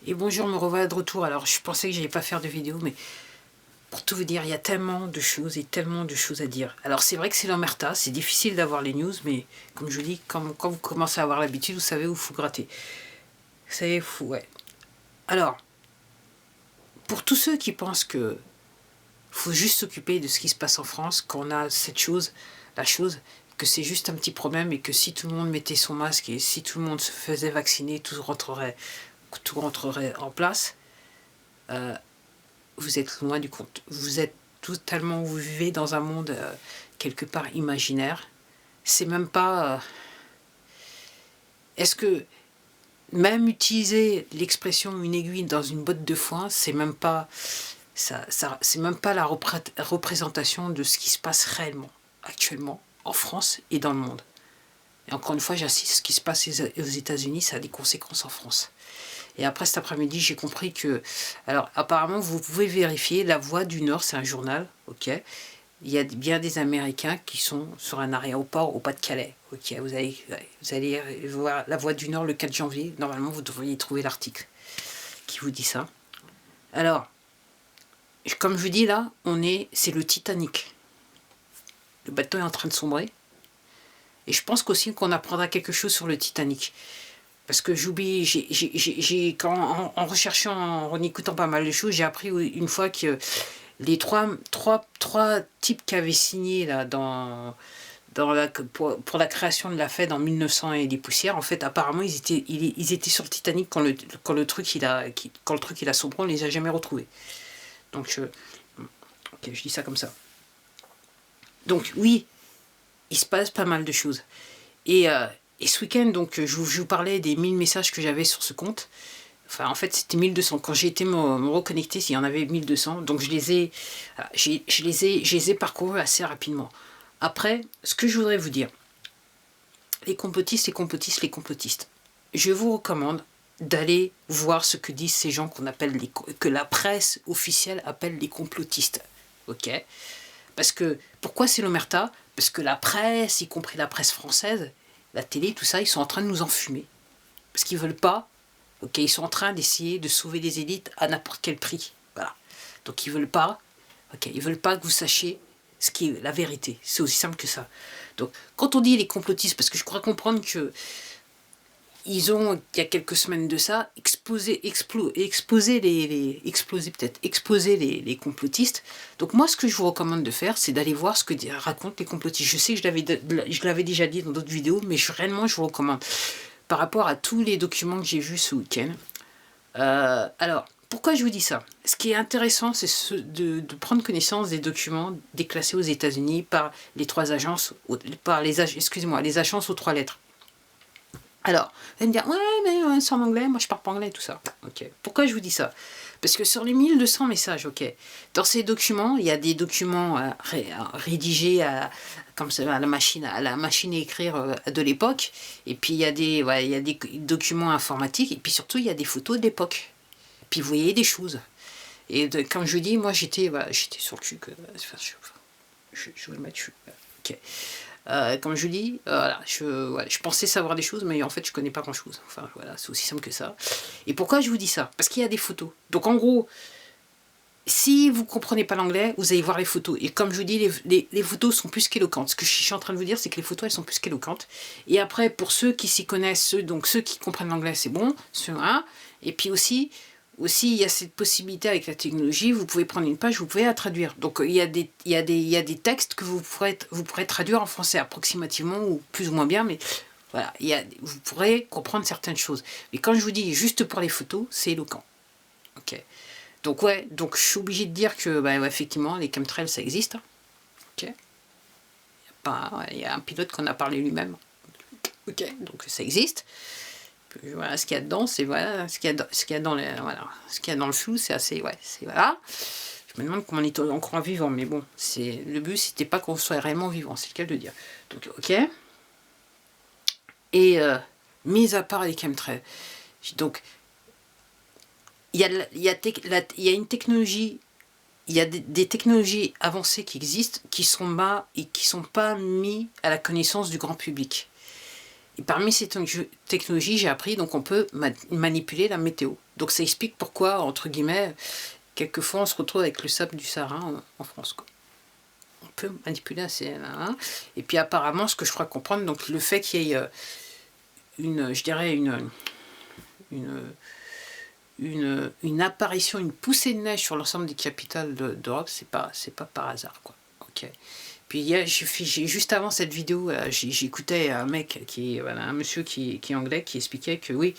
Et bonjour, me revoilà de retour. Alors, je pensais que j'allais pas faire de vidéo, mais pour tout vous dire, il y a tellement de choses et tellement de choses à dire. Alors, c'est vrai que c'est l'omerta, c'est difficile d'avoir les news, mais comme je vous dis, quand vous commencez à avoir l'habitude, vous savez où il faut gratter. Vous savez, ouais. Alors, pour tous ceux qui pensent que faut juste s'occuper de ce qui se passe en France, qu'on a cette chose, la chose, que c'est juste un petit problème et que si tout le monde mettait son masque et si tout le monde se faisait vacciner, tout rentrerait en place. Vous êtes loin du compte. Vous êtes totalement, vous vivez dans un monde quelque part imaginaire. C'est même pas. Est-ce que même utiliser l'expression une aiguille dans une botte de foin, c'est même pas c'est même pas la représentation de ce qui se passe réellement actuellement en France et dans le monde. Et encore une fois, j'insiste, ce qui se passe aux États-Unis, ça a des conséquences en France. Et après cet après-midi, j'ai compris que... Alors, apparemment, vous pouvez vérifier, La Voix du Nord, c'est un journal, ok. Il y a bien des Américains qui sont sur un aéroport au Pas-de-Calais, ok. Vous allez voir La Voix du Nord le 4 janvier. Normalement, vous devriez trouver l'article qui vous dit ça. Alors, comme je vous dis là, c'est le Titanic. Le bateau est en train de sombrer. Et je pense qu'aussi qu'on apprendra quelque chose sur le Titanic. Parce que j'oublie, en recherchant, en écoutant pas mal de choses, j'ai appris une fois que les trois types qui avaient signé là, pour la création de la Fed en 1900 et des poussières, en fait, apparemment, ils étaient sur le Titanic quand le truc il a sombré, on les a jamais retrouvés. Donc, ok, je dis ça comme ça. Donc, oui, il se passe pas mal de choses. Et ce week-end, donc, je vous parlais des 1000 messages que j'avais sur ce compte. Enfin, en fait, c'était 1200. Quand j'ai été me reconnecter, il y en avait 1200. Donc, je les ai parcourus assez rapidement. Après, ce que je voudrais vous dire, les complotistes, je vous recommande d'aller voir ce que disent ces gens que la presse officielle appelle les complotistes. Ok ? Parce que, pourquoi c'est l'omerta ? Parce que la presse, y compris la presse française, la télé, tout ça, ils sont en train de nous enfumer. Parce qu'ils veulent pas, ok, ils sont en train d'essayer de sauver les élites à n'importe quel prix. Voilà. Donc ils veulent pas, ok, ils veulent pas que vous sachiez ce qui est la vérité. C'est aussi simple que ça. Donc, quand on dit les complotistes, parce que je crois comprendre que ils ont, il y a quelques semaines de ça, exposé les complotistes. Donc moi, ce que je vous recommande de faire, c'est d'aller voir ce que racontent les complotistes. Je sais que je l'avais déjà dit dans d'autres vidéos, mais réellement, je vous recommande. Par rapport à tous les documents que j'ai vus ce week-end. Alors, pourquoi je vous dis ça ? Ce qui est intéressant, c'est de prendre connaissance des documents déclassés aux États-Unis par les trois agences, les agences aux trois lettres. Alors, vous allez me dire, ouais, mais c'est en anglais, moi je parle pas anglais, tout ça. Ok. Pourquoi je vous dis ça ? Parce que sur les 1200 messages, ok, dans ces documents, il y a des documents rédigés comme ça, à la machine à écrire de l'époque, et puis il y a des documents informatiques, et puis surtout il y a des photos de l'époque. Et puis vous voyez des choses. Et comme je vous dis, moi j'étais sur le cul. Je vais le mettre. Ok. Comme je dis, voilà, je pensais savoir des choses, mais en fait, je connais pas grand-chose. Enfin, voilà, c'est aussi simple que ça. Et pourquoi je vous dis ça ? Parce qu'il y a des photos. Donc, en gros, si vous comprenez pas l'anglais, vous allez voir les photos. Et comme je vous dis, les photos sont plus qu'éloquentes. Ce que je suis en train de vous dire, c'est que les photos, elles sont plus qu'éloquentes. Et après, pour ceux qui s'y connaissent, ceux qui comprennent l'anglais, c'est bon. Et puis aussi, il y a cette possibilité avec la technologie, vous pouvez prendre une page, vous pouvez la traduire. Donc il y a des textes que vous pourrez traduire en français approximativement ou plus ou moins bien, mais voilà, vous pourrez comprendre certaines choses. Mais quand je vous dis juste pour les photos, c'est éloquent. Ok. Donc je suis obligé de dire que effectivement les chemtrails ça existe. Ok. Il y a un pilote qu'on a parlé lui-même. Ok. Donc ça existe. Voilà, ce qu'il y a dedans, c'est voilà, ce qu'il y a dans le flou, c'est assez, voilà. Je me demande comment on est encore vivant, mais bon, le but, c'était pas qu'on soit réellement vivant, c'est le cas de dire. Donc, ok. Et mis à part les chemtrails, donc il y a une technologie, il y a des technologies avancées qui existent, qui sont pas mis à la connaissance du grand public. Et parmi ces technologies, j'ai appris, donc on peut manipuler la météo. Donc ça explique pourquoi, entre guillemets, quelquefois on se retrouve avec le sable du Sahara en France, quoi. On peut manipuler assez, hein. Et puis apparemment, ce que je crois comprendre, donc le fait qu'il y ait je dirais une apparition, une poussée de neige sur l'ensemble des capitales d'Europe, c'est pas par hasard, quoi. Ok. Puis j'ai juste avant cette vidéo, j'écoutais un mec un monsieur qui est anglais, qui expliquait que oui,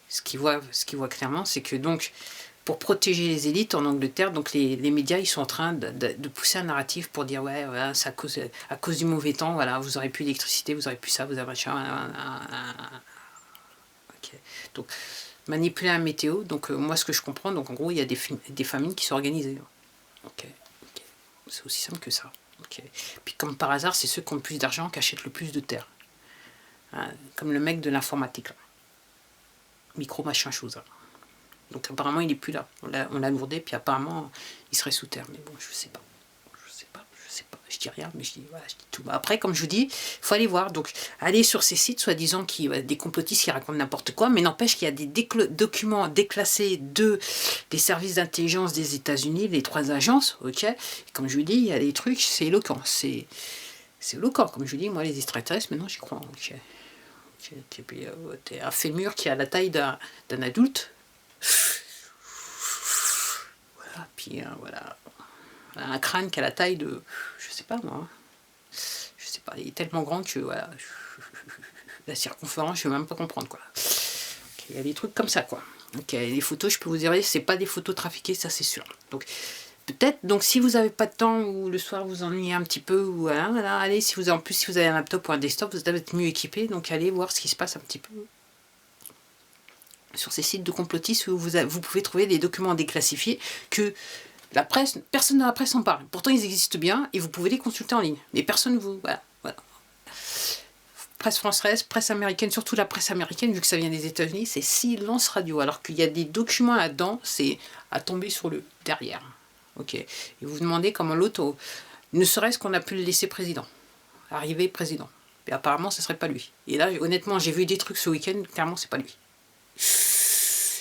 ce qu'il voit clairement, c'est que donc pour protéger les élites en Angleterre, donc les médias ils sont en train de pousser un narratif pour dire ouais, voilà, c'est à cause du mauvais temps, voilà, vous aurez plus d'électricité, vous aurez plus ça, vous avez machin. Ok. Donc manipuler la météo, donc moi ce que je comprends, donc en gros il y a des famines qui sont organisées. Ok. C'est aussi simple que ça. Okay. Puis comme par hasard, c'est ceux qui ont le plus d'argent qui achètent le plus de terre. Hein, comme le mec de l'informatique. Micro machin chose. Hein. Donc apparemment il n'est plus là. On l'a lourdé, puis apparemment il serait sous terre. Mais bon, je sais pas. Je dis rien, mais je dis tout. Après, comme je vous dis, il faut aller voir. Donc, allez sur ces sites, soi-disant, des complotistes qui racontent n'importe quoi, mais n'empêche qu'il y a des documents déclassés des services d'intelligence des États-Unis, les 3 agences, ok. Et comme je vous dis, il y a des trucs, c'est éloquent. C'est éloquent. Comme je vous dis, moi, les extraterrestres, maintenant, j'y crois. Ok. Puis, t'es un fémur qui a la taille d'un adulte. Voilà. Puis, voilà. Un crâne qui a la taille de, je sais pas moi, je sais pas, il est tellement grand que voilà, la circonférence, je ne vais même pas comprendre quoi. Il y a des trucs comme ça quoi. Ok, les photos, je peux vous dire, c'est pas des photos trafiquées, ça c'est sûr. Donc peut-être, donc si vous n'avez pas de temps ou le soir vous ennuyez un petit peu ou voilà, allez, si vous avez un laptop ou un desktop, vous devez être mieux équipé, donc allez voir ce qui se passe un petit peu sur ces sites de complotistes où vous pouvez trouver des documents déclassifiés que la presse, personne dans la presse en parle. Pourtant, ils existent bien et vous pouvez les consulter en ligne. Mais personne vous... Voilà. Presse française, presse américaine, surtout la presse américaine, vu que ça vient des États-Unis, c'est silence radio. Alors qu'il y a des documents là-dedans, c'est à tomber sur le derrière. Ok. Et vous vous demandez comment l'autre, ne serait-ce qu'on a pu le laisser président. Arriver président. Et apparemment, ce serait pas lui. Et là, honnêtement, j'ai vu des trucs ce week-end, clairement, c'est pas lui.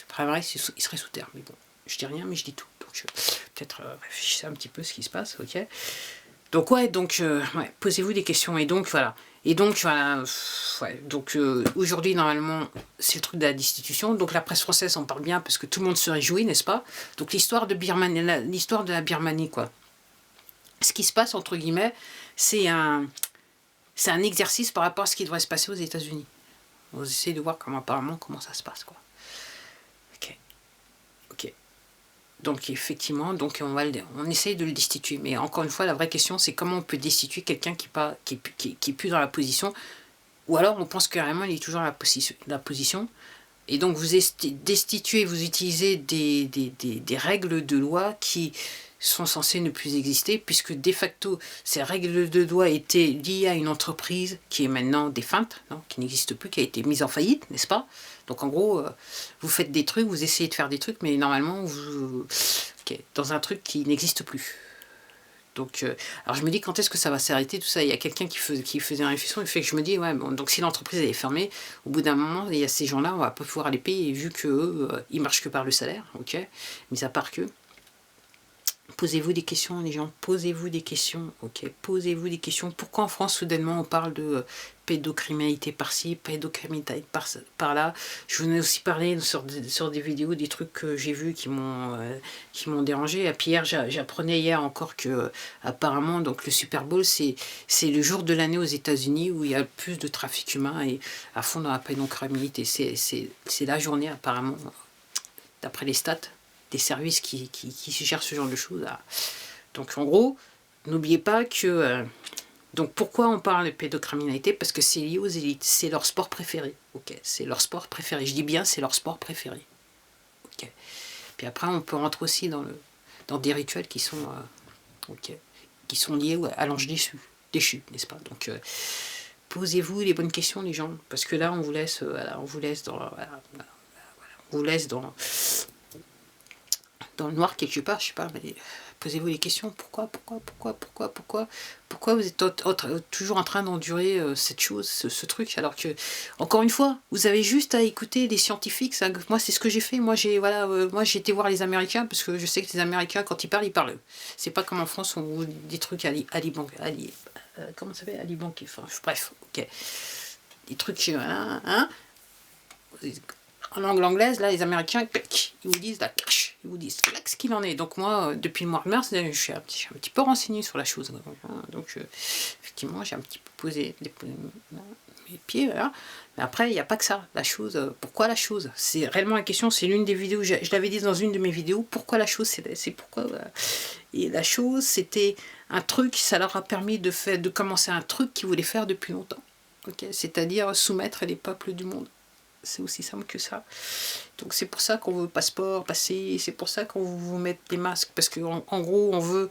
Après, vrai, il serait sous terre. Mais bon, je dis rien, mais je dis tout. Peut-être réfléchissez un petit peu ce qui se passe, ok. Donc ouais, posez-vous des questions et donc voilà. Aujourd'hui normalement c'est le truc de la destitution. Donc la presse française en parle bien parce que tout le monde se réjouit, n'est-ce pas? Donc l'histoire de la Birmanie quoi. Ce qui se passe entre guillemets, c'est un exercice par rapport à ce qui devrait se passer aux États-Unis. On essaie de voir comment ça se passe quoi. Ok. Donc effectivement, on essaye de le destituer. Mais encore une fois, la vraie question, c'est comment on peut destituer quelqu'un qui est plus dans la position, ou alors on pense carrément il est toujours dans la position. Et donc vous destituez, vous utilisez des règles de loi qui sont censées ne plus exister, puisque de facto, ces règles de loi étaient liées à une entreprise qui est maintenant défunte, qui n'existe plus, qui a été mise en faillite, n'est-ce pas? Donc en gros, vous faites des trucs, vous essayez de faire des trucs, mais normalement, dans un truc qui n'existe plus. Donc, alors je me dis quand est-ce que ça va s'arrêter tout ça. Il y a quelqu'un qui faisait une réflexion, il fait que je me dis ouais bon, donc si l'entreprise est fermée, au bout d'un moment il y a ces gens-là, on va pas pouvoir les payer vu que ils marchent que par le salaire, ok. Mais à part que posez-vous des questions les gens, posez-vous des questions, ok. Posez-vous des questions. Pourquoi en France soudainement on parle de pédocriminalité par-ci, pédocriminalité par-là. Je vous ai aussi parlé sur des vidéos, des trucs que j'ai vus qui m'ont dérangé. Et puis hier, j'apprenais hier encore que apparemment donc le Super Bowl, c'est le jour de l'année aux États-Unis où il y a le plus de trafic humain et à fond dans la pédocriminalité. C'est la journée apparemment, d'après les stats, des services qui gèrent ce genre de choses. Là. Donc en gros, n'oubliez pas que... donc pourquoi on parle de pédocriminalité? Parce que c'est lié aux élites, c'est leur sport préféré. Ok, c'est leur sport préféré. Je dis bien, c'est leur sport préféré. Ok. Puis après, on peut rentrer aussi dans des rituels qui sont, qui sont liés à l'ange déchu, n'est-ce pas? Donc posez-vous les bonnes questions, les gens, parce que là, on vous laisse dans le noir quelque part, je sais pas, mais Posez-vous les questions, pourquoi vous êtes toujours en train d'endurer cette chose, ce truc, alors que, encore une fois, vous avez juste à écouter les scientifiques. Ça, moi, c'est ce que j'ai fait. Moi, j'ai été voir les Américains, parce que je sais que les Américains, quand ils parlent. C'est pas comme en France, on dit des trucs comment ça s'appelle, alibanqués, enfin, bref, ok. Des trucs, en langue anglaise, là, les Américains, ils vous disent, ils vous disent ce qu'il en est. Donc moi, depuis le mois de mars, je suis un petit peu renseignée sur la chose. Donc, effectivement, j'ai un petit peu posé mes pieds, voilà. Mais après, il n'y a pas que ça. La chose, pourquoi la chose? C'est réellement la question, c'est l'une des vidéos, je l'avais dit dans une de mes vidéos, pourquoi la chose, c'est pourquoi... Voilà. Et la chose, c'était un truc, ça leur a permis de commencer un truc qu'ils voulaient faire depuis longtemps. Okay, c'est-à-dire soumettre les peuples du monde. C'est aussi simple que ça. Donc c'est pour ça qu'on veut passeport, passer, c'est pour ça qu'on veut vous mettre des masques, parce qu'en gros, on veut...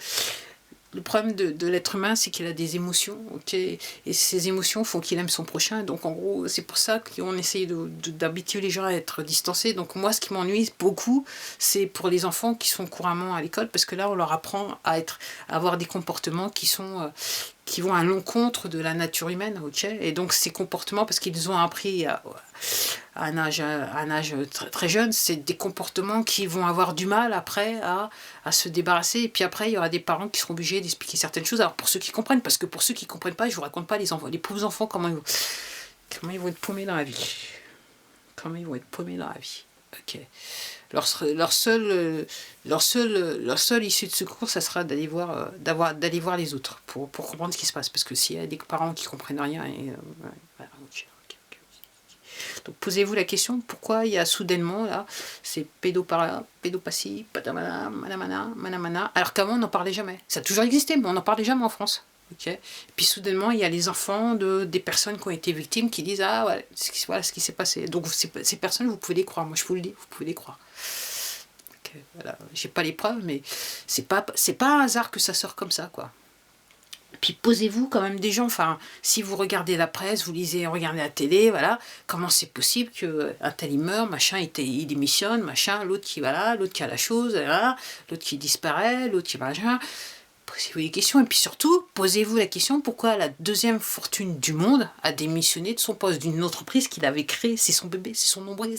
Le problème de l'être humain, c'est qu'il a des émotions, ok, et ces émotions font qu'il aime son prochain. Donc en gros, c'est pour ça qu'on essaye d'habituer les gens à être distancés. Donc moi, ce qui m'ennuie beaucoup, c'est pour les enfants qui sont couramment à l'école, parce que là, on leur apprend à avoir des comportements qui vont à l'encontre de la nature humaine, ok. Et donc ces comportements, parce qu'ils ont appris à un âge très jeune, c'est des comportements qui vont avoir du mal après à se débarrasser. Et puis après, il y aura des parents qui seront obligés d'expliquer certaines choses. Alors pour ceux qui comprennent, parce que pour ceux qui ne comprennent pas, je ne vous raconte pas les pauvres enfants, comment ils vont être paumés dans la vie. Comment ils vont être paumés dans la vie. Ok. Leur seule issue de secours, ça sera d'aller voir les autres pour comprendre ce qui se passe. Parce que s'il y a des parents qui ne comprennent rien, voilà, okay. Donc posez-vous la question, pourquoi il y a soudainement là, c'est pédo par là, pédo par-ci, manamana, alors qu'avant on n'en parlait jamais. Ça a toujours existé, mais on n'en parlait jamais en France. Okay. Et puis soudainement, il y a les enfants des personnes qui ont été victimes qui disent ah ouais, voilà ce qui s'est passé. Donc ces personnes, vous pouvez les croire. Moi je vous le dis, vous pouvez les croire. Okay, voilà. J'ai pas les preuves, mais c'est pas un hasard que ça sort comme ça, quoi. Puis posez-vous quand même des gens, enfin, si vous regardez la presse, vous regardez la télé, voilà, comment c'est possible qu'un tel il meurt, machin, il démissionne, machin, l'autre qui va là, l'autre qui a la chose, voilà, l'autre qui disparaît, l'autre qui machin. Posez-vous des questions, et puis surtout, posez-vous la question pourquoi la deuxième fortune du monde a démissionné de son poste d'une entreprise qu'il avait créée, c'est son bébé, c'est son nombril,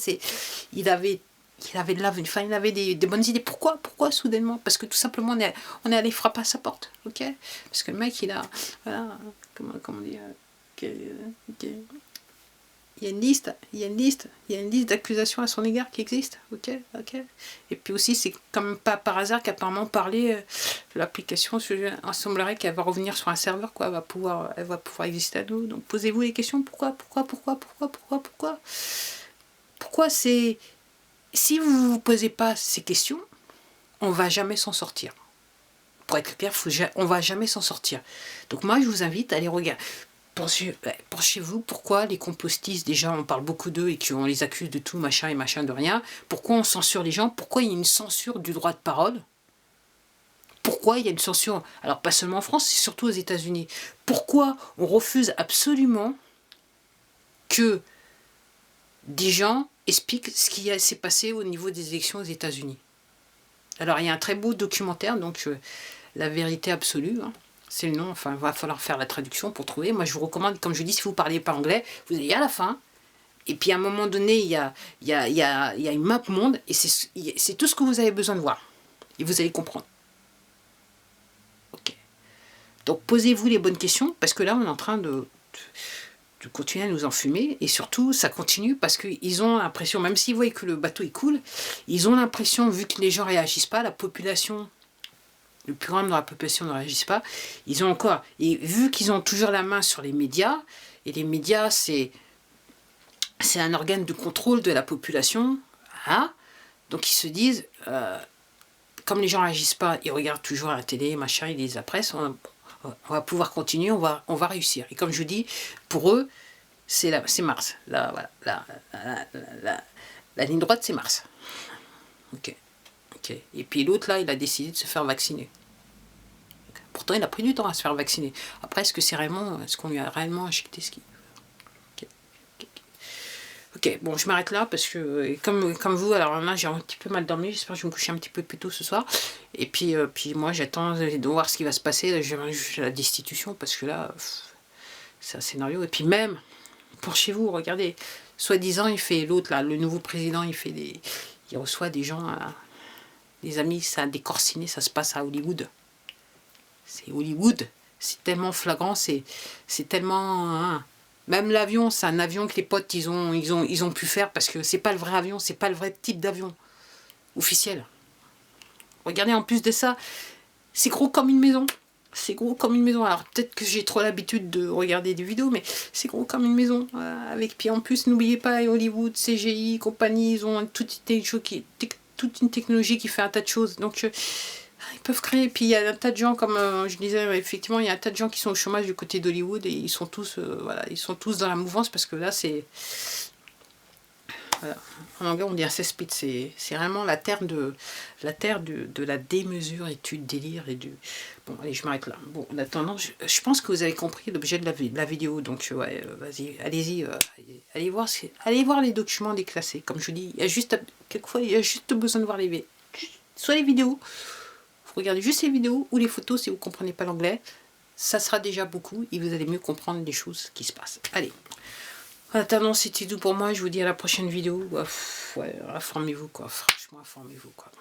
il avait des bonnes idées. Pourquoi soudainement? Parce que tout simplement on est allé frapper à sa porte, ok? Parce que le mec il a, voilà, comment dire, il y a une liste d'accusations à son égard qui existe, ok. Et puis aussi c'est quand même pas par hasard qu'apparemment l'application, il semblerait qu'elle va revenir sur un serveur, quoi, elle va pouvoir exister à nous. Donc posez-vous les questions, pourquoi c'est... Si vous ne vous posez pas ces questions, on ne va jamais s'en sortir. Pour être clair, on ne va jamais s'en sortir. Donc moi, je vous invite à aller regarder. Penchez-vous, pourquoi les complotistes, déjà, on parle beaucoup d'eux et qu'on les accuse de tout, machin et machin de rien. Pourquoi on censure les gens? Pourquoi il y a une censure du droit de parole? Pourquoi il y a une censure? Alors, pas seulement en France, c'est surtout aux États-Unis. Pourquoi on refuse absolument que des gens expliquent ce qui s'est passé au niveau des élections aux États-Unis? Alors, il y a un très beau documentaire, donc La vérité absolue, hein, c'est le nom, enfin, il va falloir faire la traduction pour trouver. Moi, je vous recommande, comme je dis, si vous ne parlez pas anglais, vous allez à la fin, et puis à un moment donné, il y a une map monde, et c'est tout ce que vous avez besoin de voir. Et vous allez comprendre. Ok. Donc, posez-vous les bonnes questions, parce que là, on est en train de continuer à nous enfumer, et surtout ça continue parce qu'ils ont l'impression, même s'ils voient que le bateau il coule, ils ont l'impression, vu que les gens réagissent pas, la population, le plus grand nombre de la population ne réagissent pas, ils ont encore, et vu qu'ils ont toujours la main sur les médias, et les médias c'est un organe de contrôle de la population, hein, donc ils se disent, comme les gens réagissent pas, ils regardent toujours la télé, machin, ils lisent la presse, on va pouvoir continuer, on va réussir. Et comme je vous dis, pour eux, c'est Mars. La ligne droite, c'est Mars. Ok. Et puis l'autre, là, il a décidé de se faire vacciner. Pourtant, il a pris du temps à se faire vacciner. Après, est-ce qu'on lui a réellement injecté ce qu'il... Ok, bon, je m'arrête là parce que, comme vous, alors là, j'ai un petit peu mal dormi. J'espère que je vais me coucher un petit peu plus tôt ce soir. Et puis, moi, j'attends de voir ce qui va se passer. J'ai la destitution parce que là, c'est un scénario. Et puis, même pour chez vous, regardez, soi-disant, il fait l'autre, là, le nouveau président, il reçoit des gens, des amis, ça, des corps ciné, ça se passe à Hollywood. C'est Hollywood. C'est tellement flagrant, c'est tellement. Hein. Même l'avion, c'est un avion que les potes ils ont pu faire parce que c'est pas le vrai avion, c'est pas le vrai type d'avion officiel. Regardez, en plus de ça, c'est gros comme une maison. C'est gros comme une maison. Alors peut-être que j'ai trop l'habitude de regarder des vidéos, mais c'est gros comme une maison. Avec puis en plus, n'oubliez pas Hollywood, CGI, compagnie, ils ont toute une technologie qui fait un tas de choses. Donc ils peuvent créer. Puis il y a un tas de gens, comme je disais, effectivement, il y a un tas de gens qui sont au chômage du côté d'Hollywood et ils sont tous, voilà, ils sont tous dans la mouvance parce que là, c'est, voilà. En anglais, on dit un cesspit. C'est vraiment la terre de la démesure et du délire et du. Bon, allez, je m'arrête là. Bon, en attendant, je pense que vous avez compris l'objet de la vidéo. Donc, ouais, vas-y, allez-y, allez voir les documents déclassés. Comme je vous dis, quelquefois, il y a juste besoin de voir soit les vidéos. Vous regardez juste les vidéos ou les photos si vous ne comprenez pas l'anglais. Ça sera déjà beaucoup et vous allez mieux comprendre les choses qui se passent. Allez. En attendant, c'était tout pour moi. Je vous dis à la prochaine vidéo. Ouais, informez-vous quoi. Franchement, informez-vous quoi.